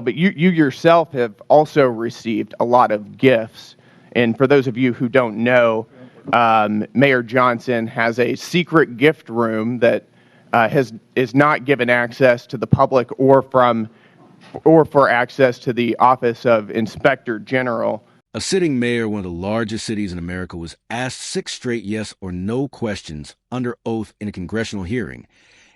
But you yourself have also received a lot of gifts. And for those of you who don't know, Mayor Johnson has a secret gift room that is not given access to the public or for access to the Office of Inspector General. A sitting mayor of one of the largest cities in America was asked 6 straight yes or no questions under oath in a congressional hearing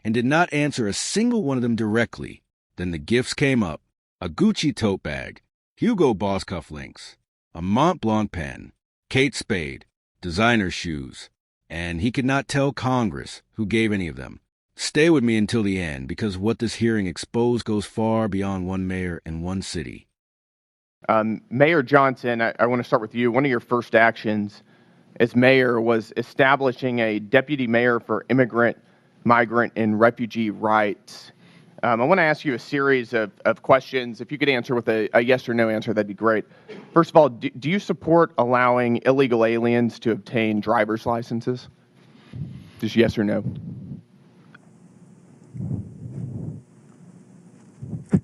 and did not answer a single one of them directly. Then the gifts came up: a Gucci tote bag, Hugo Boss cufflinks, a Mont Blanc pen, Kate Spade, designer shoes, and he could not tell Congress who gave any of them. Stay with me until the end, because what this hearing exposed goes far beyond one mayor and one city. Mayor Johnson, I want to start with you. One of your first actions as mayor was establishing a deputy mayor for immigrant, migrant, and refugee rights. I want to ask you a series of questions. If you could answer with a yes or no answer, that'd be great. First of all, do you support allowing illegal aliens to obtain driver's licenses? Just yes or no.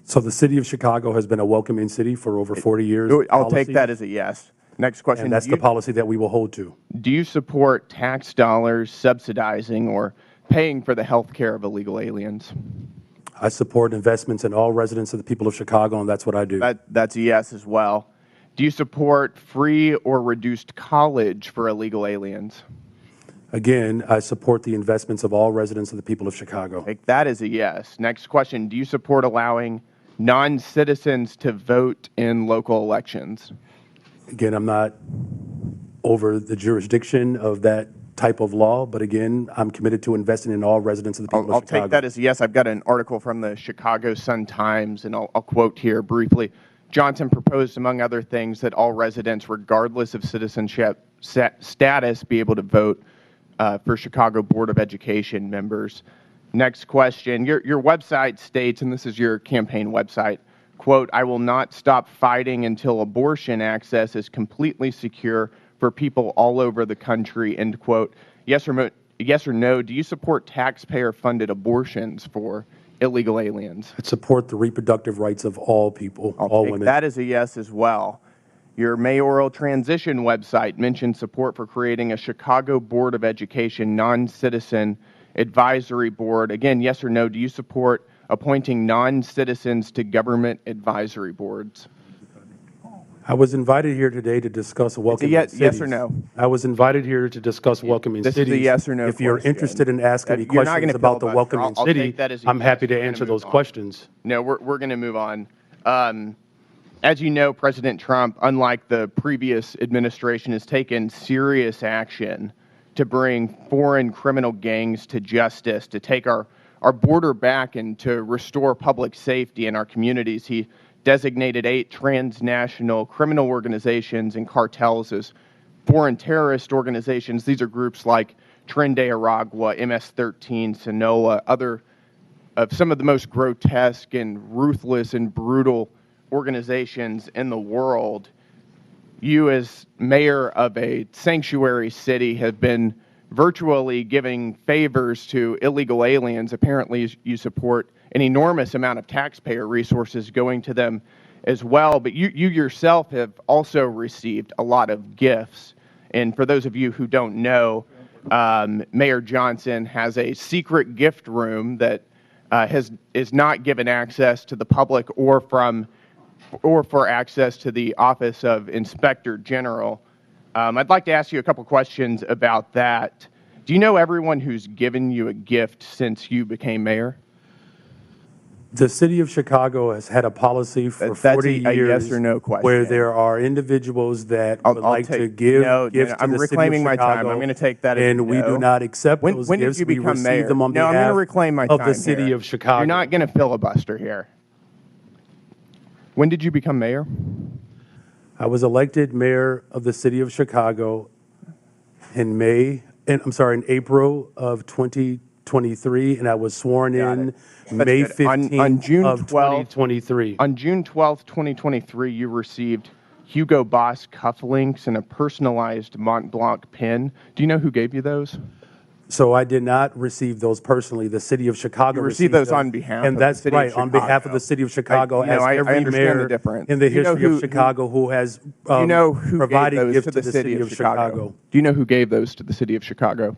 So the city of Chicago has been a welcoming city for over 40 years. I'll take that as a yes. Next question. And that's the policy that we will hold to. Do you support tax dollars subsidizing or paying for the health care of illegal aliens? I support investments in all residents of the people of Chicago, and that's what I do. That's a yes as well. Do you support free or reduced college for illegal aliens? Again, I support the investments of all residents of the people of Chicago. Take that as a yes. Next question. Do you support allowing non-citizens to vote in local elections? Again, I'm not over the jurisdiction of that type of law, but again, I'm committed to investing in all residents of the people of Chicago. I'll take that as a yes. I've got an article from the Chicago Sun-Times, and I'll quote here briefly. Johnson proposed, among other things, that all residents, regardless of citizenship status, be able to vote for Chicago Board of Education members. Next question. Your website states, and this is your campaign website, quote, "I will not stop fighting until abortion access is completely secure for people all over the country," end quote. Yes or no, do you support taxpayer-funded abortions for illegal aliens? I support the reproductive rights of all people, all women. That is a yes as well. Your mayoral transition website mentioned support for creating a Chicago Board of Education non-citizen advisory board. Again, yes or no, do you support appointing non-citizens to government advisory boards? I was invited here today to discuss welcoming cities. Yes or no? I was invited here to discuss welcoming cities. This is a yes or no If you're question. interested in asking me questions about the welcoming city, I'm happy to answer those questions. No, we're going to move on. As you know, President Trump, unlike the previous administration, has taken serious action to bring foreign criminal gangs to justice, to take our border back and to restore public safety in our communities. He designated 8 transnational criminal organizations and cartels as foreign terrorist organizations. These are groups like Tren de Aragua, MS-13, Sinaloa, other of some of the most grotesque and ruthless and brutal organizations in the world. You, as mayor of a sanctuary city, have been virtually giving favors to illegal aliens. Apparently, you support an enormous amount of taxpayer resources going to them as well. But you yourself have also received a lot of gifts. And for those of you who don't know, Mayor Johnson has a secret gift room that is not given access to the public or for access to the Office of Inspector General. I'd like to ask you a couple questions about that. Do you know everyone who's given you a gift since you became mayor? The city of Chicago has had a policy for 40 That's a years yes or no question. where there are individuals that would like to give gifts to I'm the city of reclaiming my time. Chicago, I'm going to take that as a and we no. do not accept those When gifts. did you We become receive mayor? them on No, I'm going to behalf reclaim my of time the city here. of Chicago. You're not going to filibuster here. When did you become mayor? I was elected mayor of the city of Chicago in April of 2023, and I was sworn in May 15th of 2023. On June 12th, 2023, you received Hugo Boss cufflinks and a personalized Mont Blanc pin. Do you know who gave you those? So I did not receive those personally. The city of Chicago You received those them, on behalf and of the that's city of right, on behalf of Chicago. the city of Chicago, you know, as I every understand the mayor difference. in the Do you know history who- of Chicago who has you know who gave provided those gifts to the city of Chicago? Chicago. Do you know who gave those to the city of Chicago?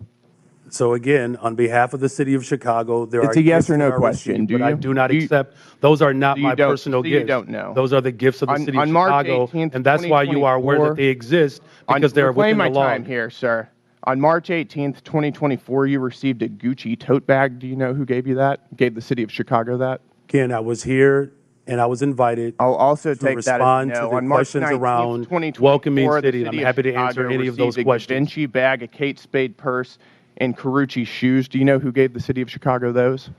So again, on behalf of the city of Chicago, there It's are a yes gifts or no that are question. received, Do but I you? do not Do you- accept. Those are not So you my don't- personal so you gifts. don't know. Those are the gifts of the city of On March Chicago, 18th, and that's why you are aware 2024 that they exist, because they're reclaim within the my law. time here, sir. On March 18th, 2024, you received a Gucci tote bag. Do you know who gave you that? Gave the city of Chicago that? Again, I was here and I was invited I'll also to take that as respond no. to the On March questions 19th, around 2024, welcoming the city, and I'm city of happy to answer Chicago any of those received questions. A Givenchy bag, a Kate Spade purse, and Carucci shoes. Do you know who gave the city of Chicago those?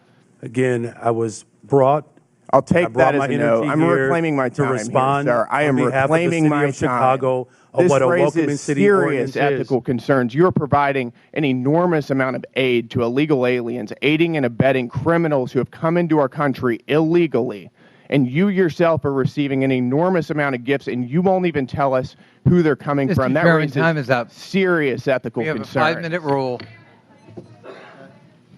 Again, I was brought. I'll I take brought that as my a no. energy I'm here reclaiming my to time respond here, sir. I am on behalf of the reclaiming city my of Chicago time. of This what a welcoming raises city serious ordinance ethical is. concerns. You're providing an enormous amount of aid to illegal aliens, aiding and abetting criminals who have come into our country illegally. And you yourself are receiving an enormous amount of gifts, and you won't even tell us who they're coming from. That Chairman, raises time is up. serious ethical We have a concerns. 5-minute rule.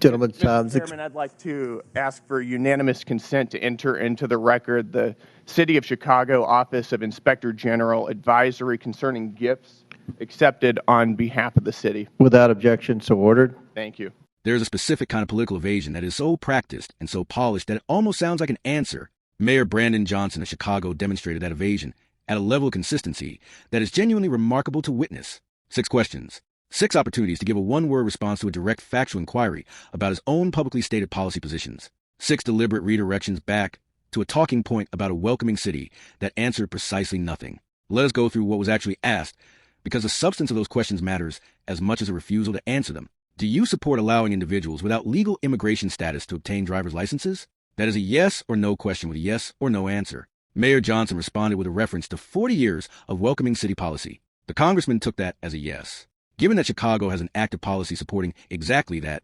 Gentleman's time's Mr. Chairman, I'd like to ask for unanimous consent to enter into the record the City of Chicago Office of Inspector General advisory concerning gifts accepted on behalf of the city. without objection, so ordered. Thank you. There is a specific kind of political evasion that is so practiced and so polished that it almost sounds like an answer. Mayor Brandon Johnson of Chicago demonstrated that evasion at a level of consistency that is genuinely remarkable to witness. 6 questions. 6 opportunities to give a one-word response to a direct factual inquiry about his own publicly stated policy positions. 6 deliberate redirections back to a talking point about a welcoming city that answered precisely nothing. Let us go through what was actually asked, because the substance of those questions matters as much as a refusal to answer them. Do you support allowing individuals without legal immigration status to obtain driver's licenses? That is a yes or no question with a yes or no answer. Mayor Johnson responded with a reference to 40 years of welcoming city policy. The congressman took that as a yes. Given that Chicago has an active policy supporting exactly that,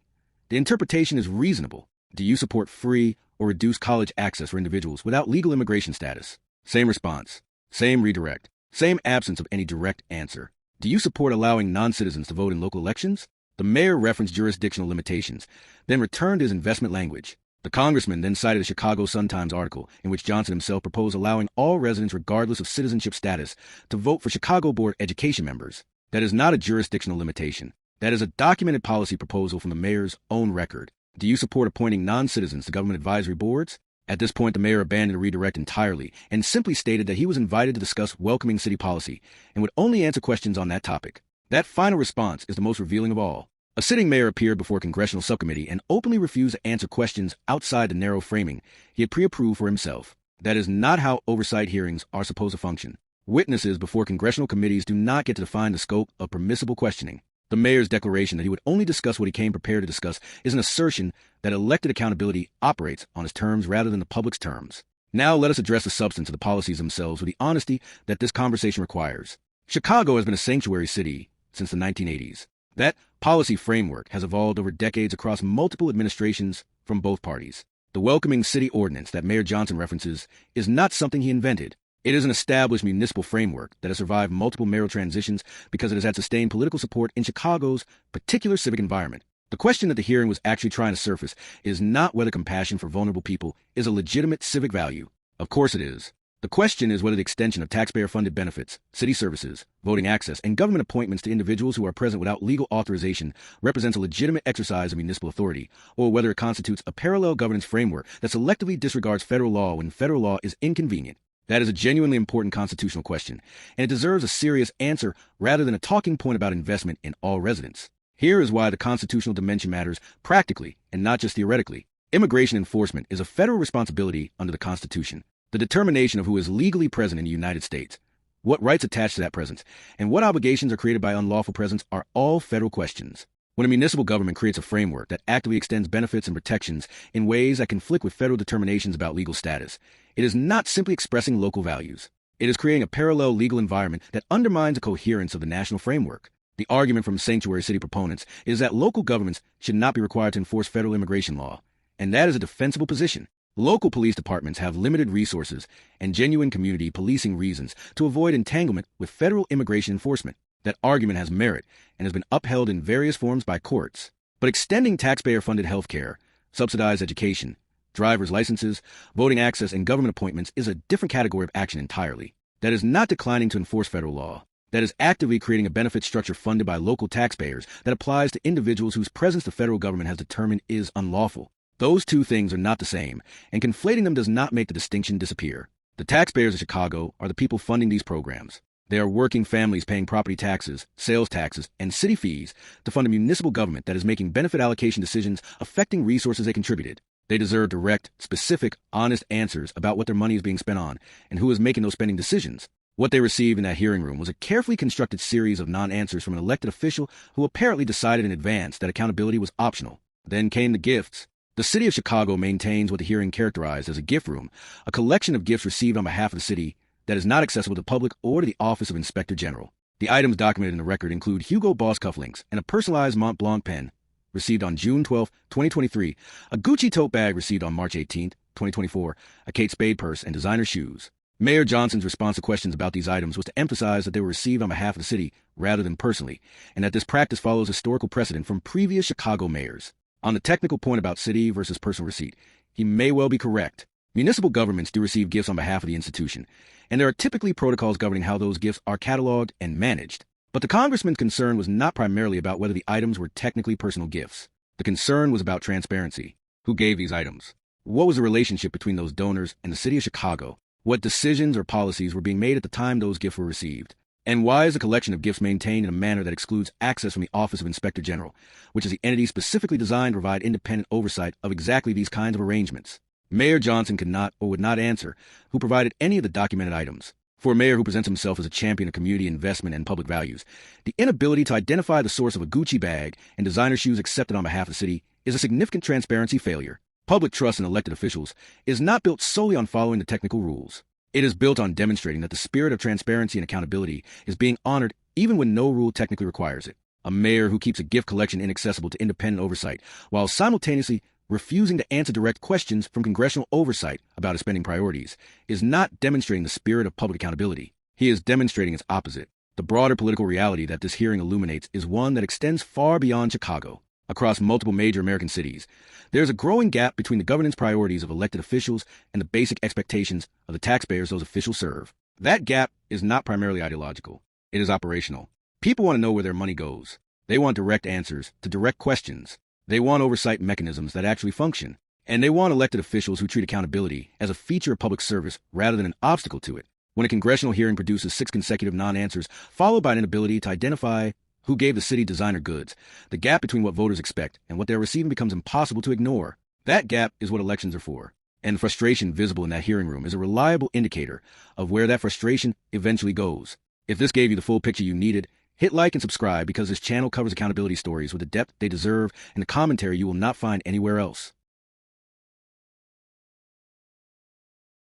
the interpretation is reasonable. Do you support free or reduced college access for individuals without legal immigration status? Same response, same redirect, same absence of any direct answer. Do you support allowing non-citizens to vote in local elections? The mayor referenced jurisdictional limitations, then returned his investment language. The congressman then cited a Chicago Sun-Times article in which Johnson himself proposed allowing all residents, regardless of citizenship status, to vote for Chicago Board Education members. That is not a jurisdictional limitation. That is a documented policy proposal from the mayor's own record. Do you support appointing non-citizens to government advisory boards? At this point, the mayor abandoned the redirect entirely and simply stated that he was invited to discuss welcoming city policy and would only answer questions on that topic. That final response is the most revealing of all. A sitting mayor appeared before a congressional subcommittee and openly refused to answer questions outside the narrow framing he had pre-approved for himself. That is not how oversight hearings are supposed to function. Witnesses before congressional committees do not get to define the scope of permissible questioning. The mayor's declaration that he would only discuss what he came prepared to discuss is an assertion that elected accountability operates on his terms rather than the public's terms. Now let us address the substance of the policies themselves with the honesty that this conversation requires. Chicago has been a sanctuary city since the 1980s. That policy framework has evolved over decades across multiple administrations from both parties. The welcoming city ordinance that Mayor Johnson references is not something he invented. It is an established municipal framework that has survived multiple mayoral transitions because it has had sustained political support in Chicago's particular civic environment. The question that the hearing was actually trying to surface is not whether compassion for vulnerable people is a legitimate civic value. Of course it is. The question is whether the extension of taxpayer-funded benefits, city services, voting access, and government appointments to individuals who are present without legal authorization represents a legitimate exercise of municipal authority, or whether it constitutes a parallel governance framework that selectively disregards federal law when federal law is inconvenient. That is a genuinely important constitutional question, and it deserves a serious answer rather than a talking point about investment in all residents. Here is why the constitutional dimension matters practically and not just theoretically. Immigration enforcement is a federal responsibility under the Constitution. The determination of who is legally present in the United States, what rights attach to that presence, and what obligations are created by unlawful presence are all federal questions. When a municipal government creates a framework that actively extends benefits and protections in ways that conflict with federal determinations about legal status, it is not simply expressing local values. It is creating a parallel legal environment that undermines the coherence of the national framework. The argument from sanctuary city proponents is that local governments should not be required to enforce federal immigration law, and that is a defensible position. Local police departments have limited resources and genuine community policing reasons to avoid entanglement with federal immigration enforcement. That argument has merit and has been upheld in various forms by courts. But extending taxpayer-funded health care, subsidized education, driver's licenses, voting access, and government appointments is a different category of action entirely. That is not declining to enforce federal law. That is actively creating a benefit structure funded by local taxpayers that applies to individuals whose presence the federal government has determined is unlawful. Those two things are not the same, and conflating them does not make the distinction disappear. The taxpayers of Chicago are the people funding these programs. They are working families paying property taxes, sales taxes, and city fees to fund a municipal government that is making benefit allocation decisions affecting resources they contributed. They deserve direct, specific, honest answers about what their money is being spent on and who is making those spending decisions. What they received in that hearing room was a carefully constructed series of non-answers from an elected official who apparently decided in advance that accountability was optional. Then came the gifts. The city of Chicago maintains what the hearing characterized as a gift room, a collection of gifts received on behalf of the city that is not accessible to the public or to the Office of Inspector General. The items documented in the record include Hugo Boss cufflinks and a personalized Mont Blanc pen received on June 12, 2023, a Gucci tote bag received on March 18, 2024, a Kate Spade purse, and designer shoes. Mayor Johnson's response to questions about these items was to emphasize that they were received on behalf of the city rather than personally, and that this practice follows historical precedent from previous Chicago mayors. On the technical point about city versus personal receipt, he may well be correct. Municipal governments do receive gifts on behalf of the institution, and there are typically protocols governing how those gifts are cataloged and managed. But the congressman's concern was not primarily about whether the items were technically personal gifts. The concern was about transparency. Who gave these items? What was the relationship between those donors and the city of Chicago? What decisions or policies were being made at the time those gifts were received? And why is the collection of gifts maintained in a manner that excludes access from the Office of Inspector General, which is the entity specifically designed to provide independent oversight of exactly these kinds of arrangements? Mayor Johnson could not or would not answer who provided any of the documented items. For a mayor who presents himself as a champion of community investment and public values, the inability to identify the source of a Gucci bag and designer shoes accepted on behalf of the city is a significant transparency failure. Public trust in elected officials is not built solely on following the technical rules. It is built on demonstrating that the spirit of transparency and accountability is being honored even when no rule technically requires it. A mayor who keeps a gift collection inaccessible to independent oversight while simultaneously refusing to answer direct questions from congressional oversight about his spending priorities is not demonstrating the spirit of public accountability. He is demonstrating its opposite. The broader political reality that this hearing illuminates is one that extends far beyond Chicago. Across multiple major American cities, there is a growing gap between the governance priorities of elected officials and the basic expectations of the taxpayers those officials serve. That gap is not primarily ideological. It is operational. People want to know where their money goes. They want direct answers to direct questions. They want oversight mechanisms that actually function. And they want elected officials who treat accountability as a feature of public service rather than an obstacle to it. When a congressional hearing produces 6 consecutive non-answers, followed by an inability to identify who gave the city designer goods, the gap between what voters expect and what they're receiving becomes impossible to ignore. That gap is what elections are for. And the frustration visible in that hearing room is a reliable indicator of where that frustration eventually goes. If this gave you the full picture you needed, hit like and subscribe because this channel covers accountability stories with the depth they deserve and the commentary you will not find anywhere else.